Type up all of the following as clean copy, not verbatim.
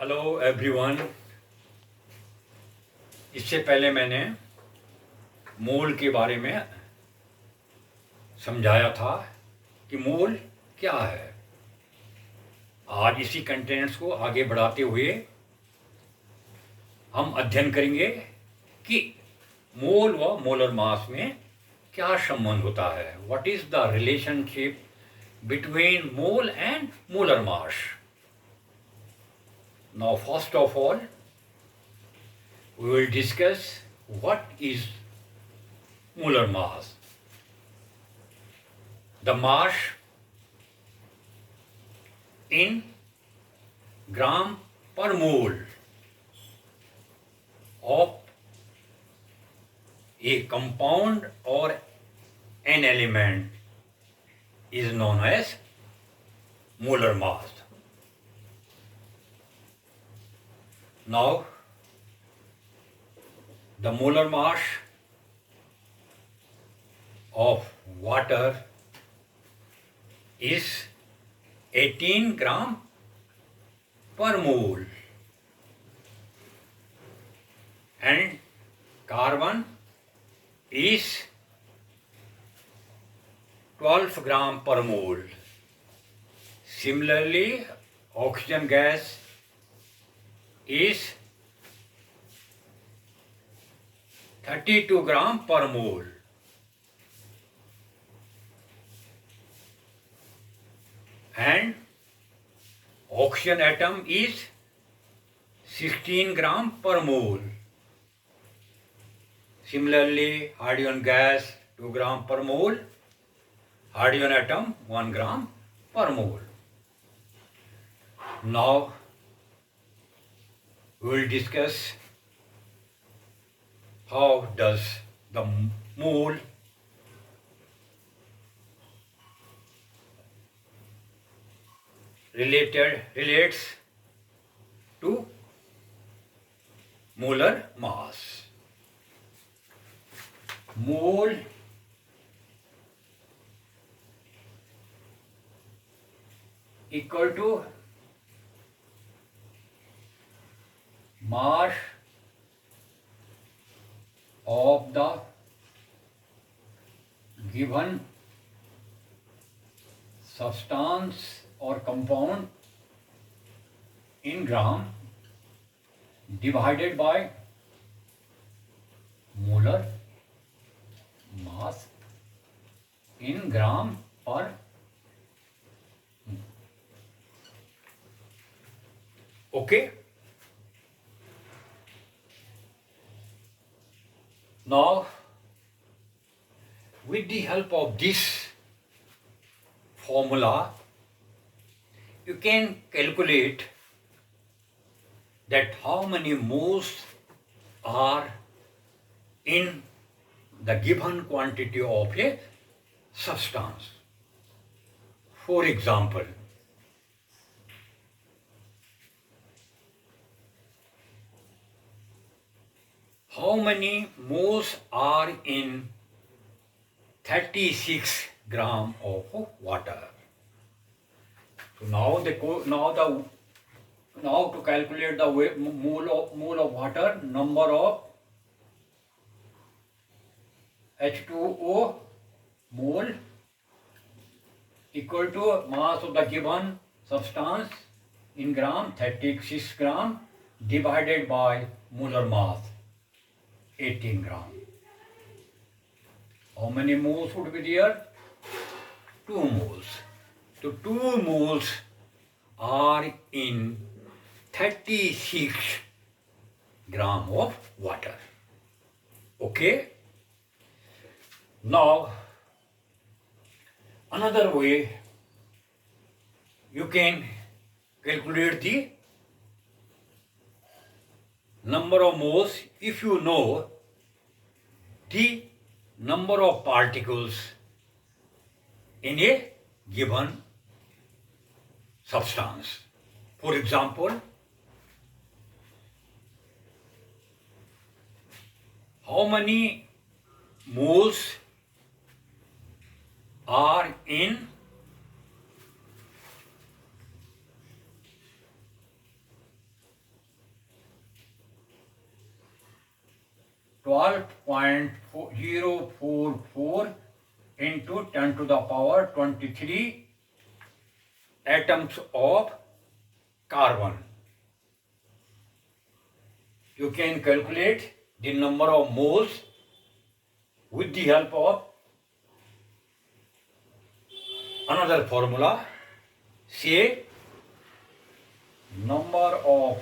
Hello everyone. इससे पहले मैंने मोल के बारे में समझाया था कि मोल क्या है। आज इसी कंटेंट्स को आगे बढ़ाते हुए हम अध्ययन करेंगे कि मोल व मोलर मास में क्या संबंध होता है। What is the relationship between mole and molar mass. Now first of all we will discuss what is molar mass. The mass in gram per mole of a compound or an element is known as molar mass. Now, the molar mass of water is 18 gram per mole and carbon is 12 gram per mole. Similarly, oxygen gas is 32 gram per mole. And oxygen atom is 16 gram per mole. Similarly, hydrogen gas 2 gram per mole, hydrogen atom 1 gram per mole. Now we will discuss how does the mole relates to molar mass. Mole equal to mass of the given substance or compound in gram divided by molar mass in gram per. Okay. Now, with the help of this formula, you can calculate that how many moles are in the given quantity of a substance. For example, how many moles are in 36 gram of water? So now to calculate the mole of water, number of H2O mole equal to mass of the given substance in gram 36 gram divided by molar mass 18 gram. How many moles would be there? 2 moles. So 2 moles are in 36 gram of water. Okay. Now, another way you can calculate the number of moles if you know the number of particles in a given substance. For example, how many moles are in 12.044 into 10 to the power 23 atoms of carbon. You can calculate the number of moles with the help of another formula. Say number of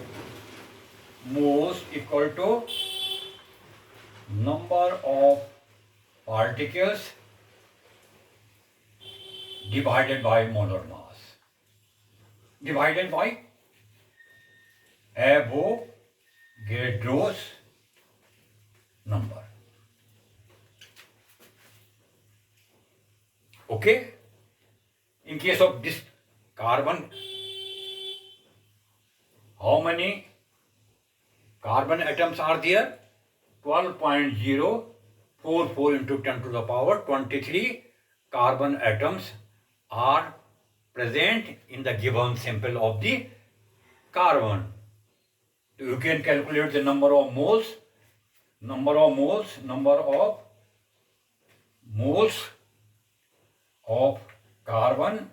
moles equal to number of particles divided by molar mass divided by Avogadro's number. Okay? In case of this carbon, how many carbon atoms are there? 12.044 into 10 to the power 23 carbon atoms are present in the given sample of the carbon. You can calculate the number of moles of carbon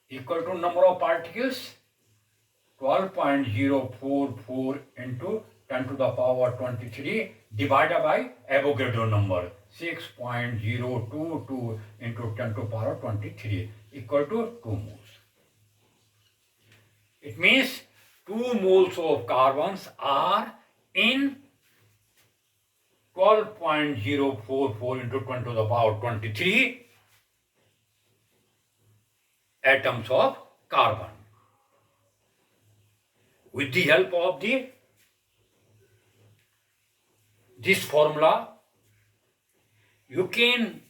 equal to number of particles 12.044 into 10 to the power 23 divided by Avogadro number 6.022 into 10 to the power 23 equal to 2 moles. It means 2 moles of carbons are in 12.044 into 10 to the power 23 atoms of carbon. With the help of this formula, you can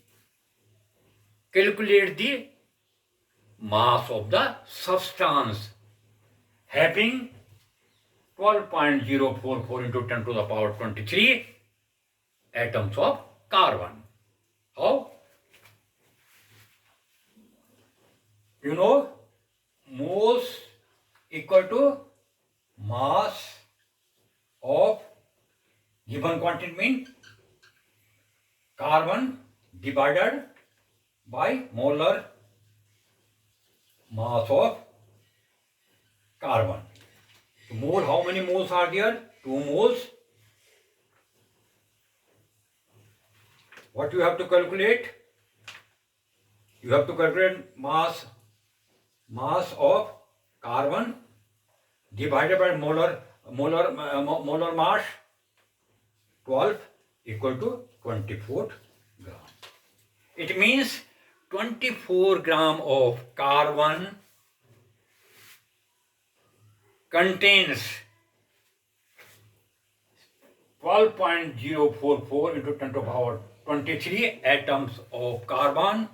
calculate the mass of the substance having 12.044 into 10 to the power 23 atoms of carbon. How? You know, moles equal to mass of given quantity mean carbon divided by molar mass of carbon. So mole, how many moles are there? 2 moles. What you have to calculate? You have to calculate mass of carbon divided by molar mass 12 equal to 24 gram. It means 24 gram of carbon contains 12.044 into 10 to the power 23 atoms of carbon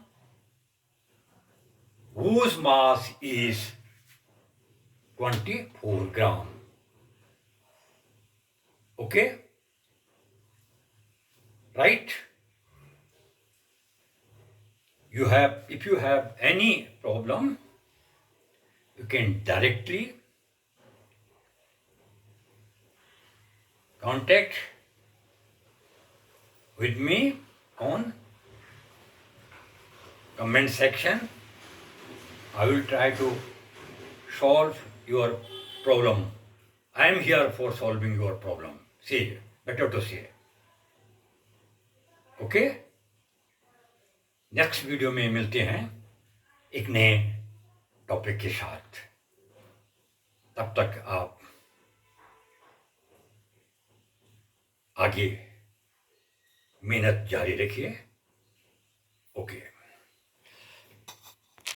whose mass is 24 gram. Okay? Right? If you have any problem, you can directly contact with me on comment section. I will try to solve your problem. I am here for solving your problem. See, better to say. Okay? Next video में मिलते हैं एक नए topic के साथ. तब तक आप आगे मेहनत जारी रखिए. ओके.